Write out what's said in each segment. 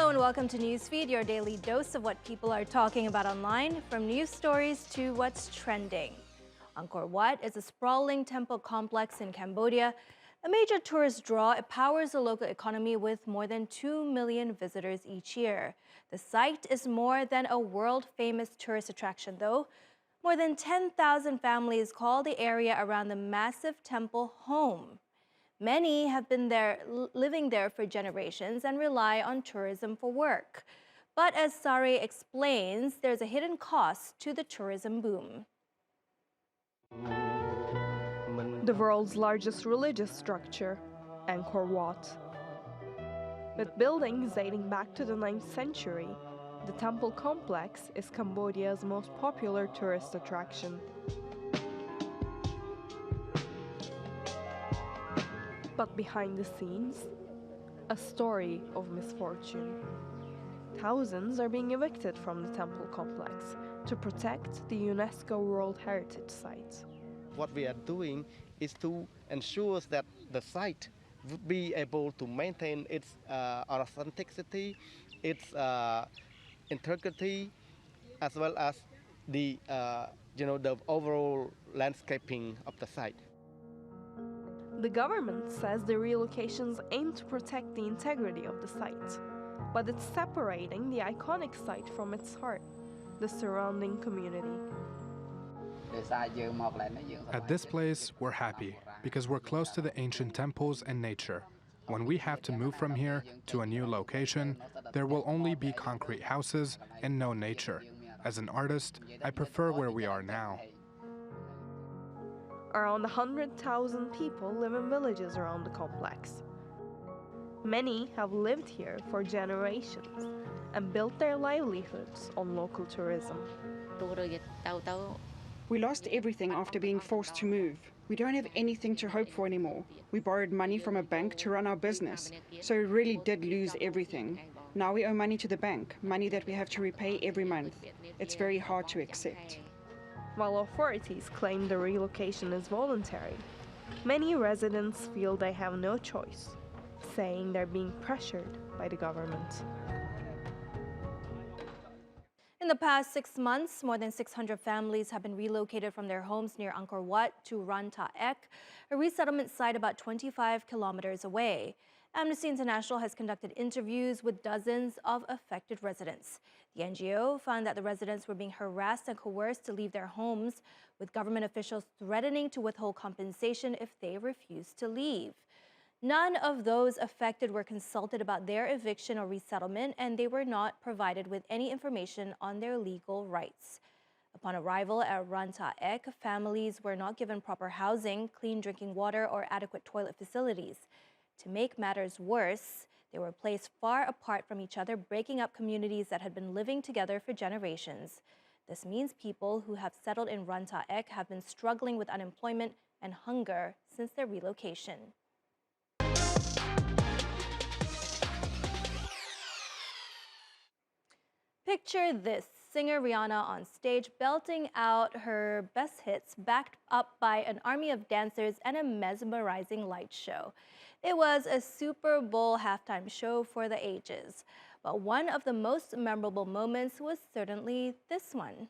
Hello and welcome to Newsfeed, your daily dose of what people are talking about online, from news stories to what's trending. Angkor Wat is a sprawling temple complex in Cambodia. A major tourist draw, it powers the local economy with more than 2 million visitors each year. The site is more than a world-famous tourist attraction, though. More than 10,000 families call the area around the massive temple home. Many have been living there for generations and rely on tourism for work. But as Sari explains, there's a hidden cost to the tourism boom. The world's largest religious structure, Angkor Wat. With buildings dating back to the 9th century, the temple complex is Cambodia's most popular tourist attraction. But behind the scenes, a story of misfortune. Thousands are being evicted from the temple complex to protect the UNESCO World Heritage Site. What we are doing is to ensure that the site would be able to maintain its authenticity, its integrity, as well as the the overall landscaping of the site. The government says the relocations aim to protect the integrity of the site, but it's separating the iconic site from its heart, the surrounding community. At this place, we're happy because we're close to the ancient temples and nature. When we have to move from here to a new location, there will only be concrete houses and no nature. As an artist, I prefer where we are now. Around 100,000 people live in villages around the complex. Many have lived here for generations and built their livelihoods on local tourism. We lost everything after being forced to move. We don't have anything to hope for anymore. We borrowed money from a bank to run our business, so we really did lose everything. Now we owe money to the bank, money that we have to repay every month. It's very hard to accept. While authorities claim the relocation is voluntary, many residents feel they have no choice, saying they're being pressured by the government. In the past 6 months, more than 600 families have been relocated from their homes near Angkor Wat to Ran Ta Ek, a resettlement site about 25 kilometers away. Amnesty International has conducted interviews with dozens of affected residents. The NGO found that the residents were being harassed and coerced to leave their homes, with government officials threatening to withhold compensation if they refused to leave. None of those affected were consulted about their eviction or resettlement, and they were not provided with any information on their legal rights. Upon arrival at Ran Ta Ek, families were not given proper housing, clean drinking water, or adequate toilet facilities. To make matters worse, they were placed far apart from each other, breaking up communities that had been living together for generations. This means people who have settled in Ran Ta Ek have been struggling with unemployment and hunger since their relocation. Picture this, singer Rihanna on stage belting out her best hits, backed up by an army of dancers and a mesmerizing light show. It was a Super Bowl halftime show for the ages, but one of the most memorable moments was certainly this one.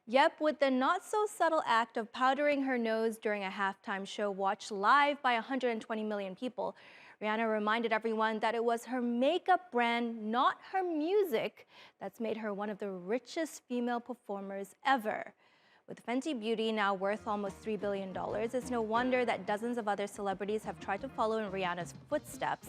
Yep, with the not-so-subtle act of powdering her nose during a halftime show watched live by 120 million people, Rihanna reminded everyone that it was her makeup brand, not her music, that's made her one of the richest female performers ever. With Fenty Beauty now worth almost $3 billion, it's no wonder that dozens of other celebrities have tried to follow in Rihanna's footsteps.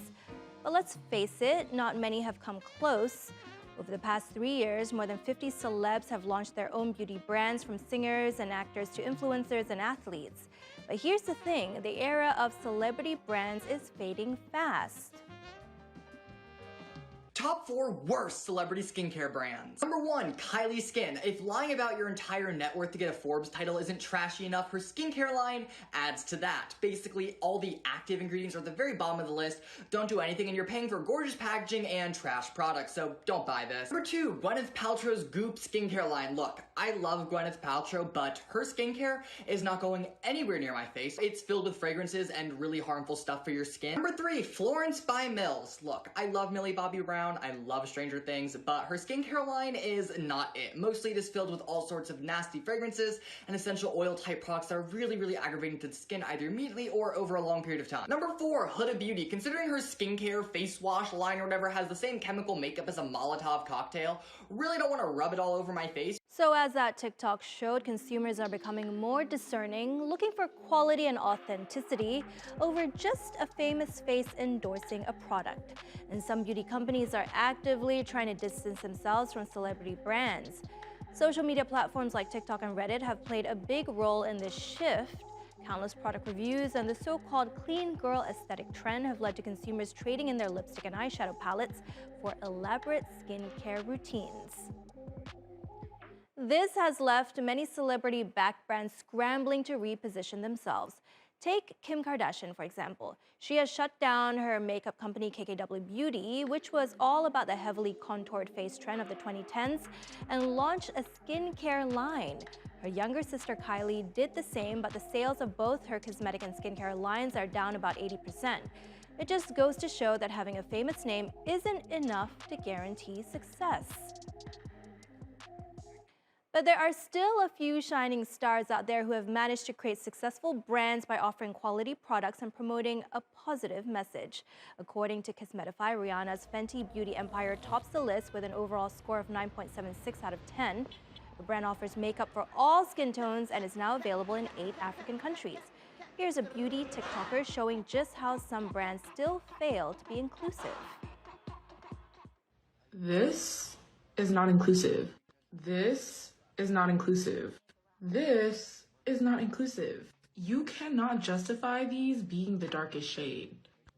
But let's face it, not many have come close. Over the past 3 years, more than 50 celebs have launched their own beauty brands, from singers and actors to influencers and athletes. But here's the thing, the era of celebrity brands is fading fast. Top 4 worst celebrity skincare brands. Number 1, Kylie Skin. If lying about your entire net worth to get a Forbes title isn't trashy enough, her skincare line adds to that. Basically, all the active ingredients are at the very bottom of the list. Don't do anything and you're paying for gorgeous packaging and trash products, so don't buy this. Number 2, Gwyneth Paltrow's Goop skincare line. Look, I love Gwyneth Paltrow, but her skincare is not going anywhere near my face. It's filled with fragrances and really harmful stuff for your skin. Number 3, Florence by Mills. Look, I love Millie Bobby Brown. I love Stranger Things, but her skincare line is not it. Mostly it is filled with all sorts of nasty fragrances and essential oil type products that are really aggravating to the skin either immediately or over a long period of time. Number 4, Huda Beauty. Considering her skincare, face wash line or whatever has the same chemical makeup as a Molotov cocktail, really don't want to rub it all over my face. So as that TikTok showed, consumers are becoming more discerning, looking for quality and authenticity over just a famous face endorsing a product. And some beauty companies are actively trying to distance themselves from celebrity brands. Social media platforms like TikTok and Reddit have played a big role in this shift. Countless product reviews and the so-called clean girl aesthetic trend have led to consumers trading in their lipstick and eyeshadow palettes for elaborate skincare routines. This has left many celebrity-backed brands scrambling to reposition themselves. Take Kim Kardashian, for example. She has shut down her makeup company KKW Beauty, which was all about the heavily contoured face trend of the 2010s, and launched a skincare line. Her younger sister Kylie did the same, but the sales of both her cosmetic and skincare lines are down about 80%. It just goes to show that having a famous name isn't enough to guarantee success. But there are still a few shining stars out there who have managed to create successful brands by offering quality products and promoting a positive message. According to Cosmetify, Rihanna's Fenty Beauty empire tops the list with an overall score of 9.76 out of 10. The brand offers makeup for all skin tones and is now available in 8 African countries. Here's a beauty TikToker showing just how some brands still fail to be inclusive. This is not inclusive. This is not inclusive. This is not inclusive. You cannot justify these being the darkest shade.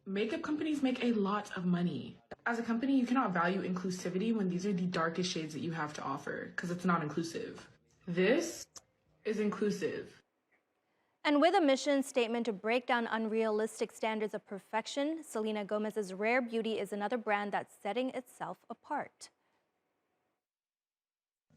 Makeup companies make a lot of money. As a company, you cannot value inclusivity when these are the darkest shades that you have to offer, because it's not inclusive. This is inclusive. And with a mission statement to break down unrealistic standards of perfection, Selena Gomez's Rare Beauty is another brand that's setting itself apart.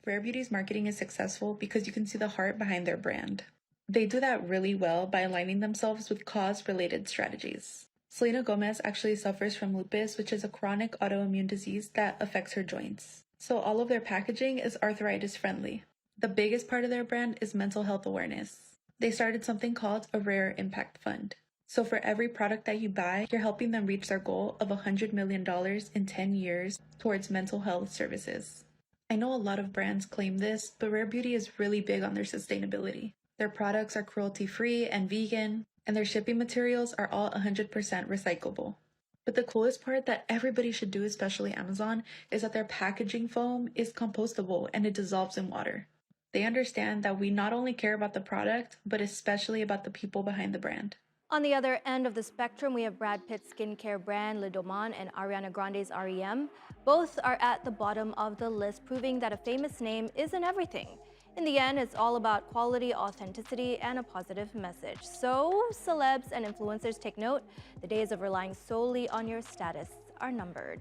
Rare Beauty's marketing is successful because you can see the heart behind their brand. They do that really well by aligning themselves with cause-related strategies. Selena Gomez actually suffers from lupus, which is a chronic autoimmune disease that affects her joints. So all of their packaging is arthritis-friendly. The biggest part of their brand is mental health awareness. They started something called a Rare Impact Fund. So for every product that you buy, you're helping them reach their goal of $100 million in 10 years towards mental health services. I know a lot of brands claim this, but Rare Beauty is really big on their sustainability. Their products are cruelty-free and vegan, and their shipping materials are all 100% recyclable. But the coolest part that everybody should do, especially Amazon, is that their packaging foam is compostable and it dissolves in water. They understand that we not only care about the product, but especially about the people behind the brand. On the other end of the spectrum, we have Brad Pitt's skincare brand Le Domaine and Ariana Grande's REM. Both are at the bottom of the list, proving that a famous name isn't everything. In the end, it's all about quality, authenticity, and a positive message. So, celebs and influencers take note. The days of relying solely on your status are numbered.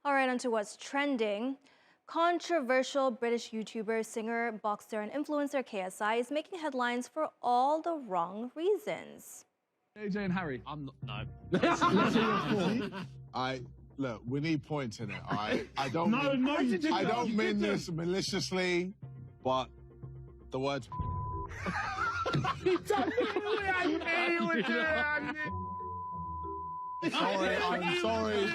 All right, on to what's trending. Controversial British YouTuber, singer, boxer, and influencer KSI is making headlines for all the wrong reasons. AJ and Harry. I'm not. No. Look, we need points in it, all right? I don't mean this maliciously, but the words. Sorry, I'm sorry.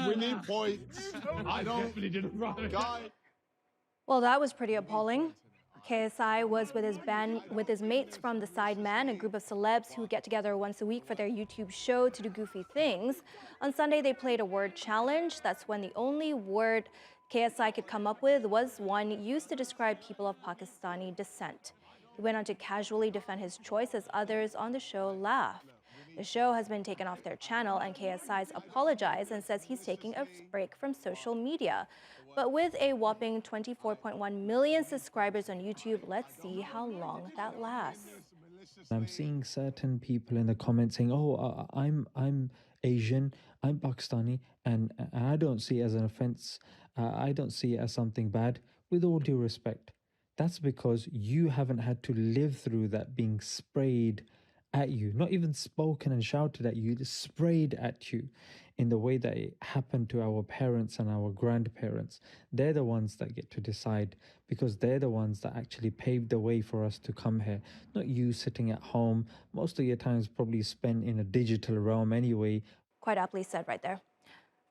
We need points. I definitely didn't write. Well, that was pretty appalling. KSI was with his mates from The Sideman, a group of celebs who get together once a week for their YouTube show to do goofy things. On Sunday, they played a word challenge. That's when the only word KSI could come up with was one used to describe people of Pakistani descent. He went on to casually defend his choice as others on the show laughed. The show has been taken off their channel, and KSI's apologized and says he's taking a break from social media. But with a whopping 24.1 million subscribers on YouTube, let's see how long that lasts. I'm seeing certain people in the comments saying, "Oh, I'm Asian, I'm Pakistani, and I don't see it as an offense. I don't see it as something bad." With all due respect, that's because you haven't had to live through that being sprayed at you, not even spoken and shouted at you, just sprayed at you in the way that it happened to our parents and our grandparents. They're the ones that get to decide because they're the ones that actually paved the way for us to come here, not you sitting at home. Most of your time is probably spent in a digital realm anyway. Quite aptly said right there.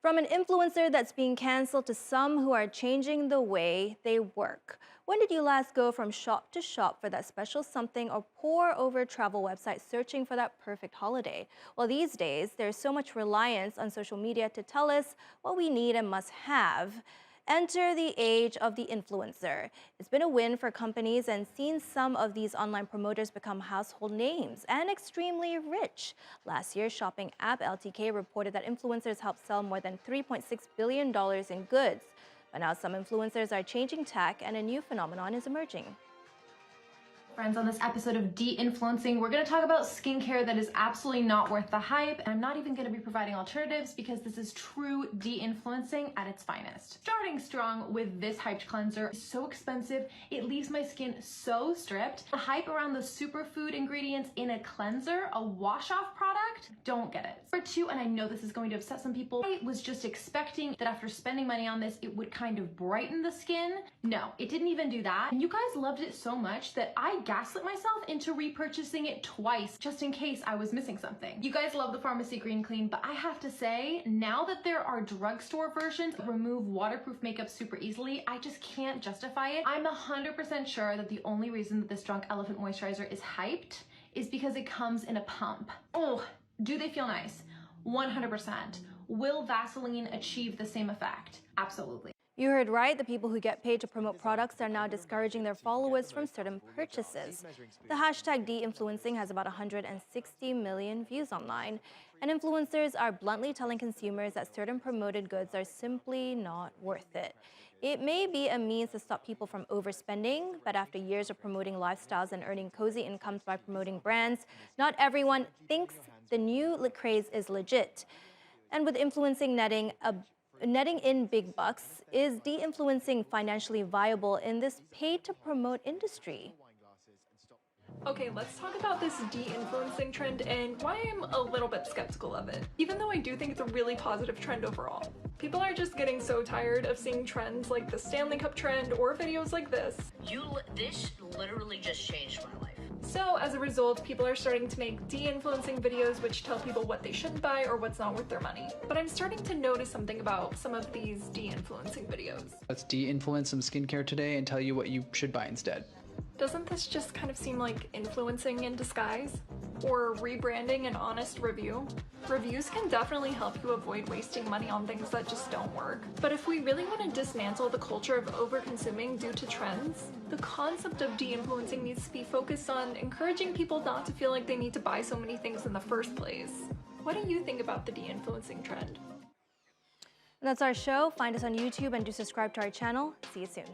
From an influencer that's being canceled to some who are changing the way they work. When did you last go from shop to shop for that special something or pore over travel websites searching for that perfect holiday? Well, these days, there's so much reliance on social media to tell us what we need and must have. Enter the age of the influencer. It's been a win for companies and seen some of these online promoters become household names and extremely rich. Last year, shopping app LTK reported that influencers helped sell more than $3.6 billion in goods. But now some influencers are changing tack and a new phenomenon is emerging. Friends, on this episode of De-Influencing, we're going to talk about skincare that is absolutely not worth the hype. And I'm not even going to be providing alternatives because this is true de-influencing at its finest. Starting strong with this hyped cleanser. It's so expensive, it leaves my skin so stripped. The hype around the superfood ingredients in a cleanser, a wash-off product, don't get it. Number two, and I know this is going to upset some people, I was just expecting that after spending money on this, it would kind of brighten the skin. No, it didn't even do that. And you guys loved it so much that I gaslit myself into repurchasing it twice just in case I was missing something. You guys love the Pharmacy Green Clean, but I have to say, now that there are drugstore versions that remove waterproof makeup super easily, I just can't justify it. I'm 100% sure that the only reason that this Drunk Elephant moisturizer is hyped is because it comes in a pump. Oh, do they feel nice? 100%. Will Vaseline achieve the same effect? Absolutely. You heard right, the people who get paid to promote products are now discouraging their followers from certain purchases. The hashtag de-influencing has about 160 million views online, and influencers are bluntly telling consumers that certain promoted goods are simply not worth it. It may be a means to stop people from overspending, but after years of promoting lifestyles and earning cozy incomes by promoting brands, not everyone thinks the new craze is legit. And with influencing netting in big bucks, is de-influencing financially viable in this paid-to-promote industry? Okay, let's talk about this de-influencing trend and why I'm a little bit skeptical of it, even though I do think it's a really positive trend overall. People are just getting so tired of seeing trends like the Stanley Cup trend or videos like this. This literally just changed my life. So as a result, people are starting to make de-influencing videos which tell people what they shouldn't buy or what's not worth their money. But I'm starting to notice something about some of these de-influencing videos. Let's de-influence some skincare today and tell you what you should buy instead. Doesn't this just kind of seem like influencing in disguise? Or rebranding an honest review? Reviews can definitely help you avoid wasting money on things that just don't work. But if we really want to dismantle the culture of over-consuming due to trends, the concept of de-influencing needs to be focused on encouraging people not to feel like they need to buy so many things in the first place. What do you think about the de-influencing trend? And that's our show. Find us on YouTube and do subscribe to our channel. See you soon.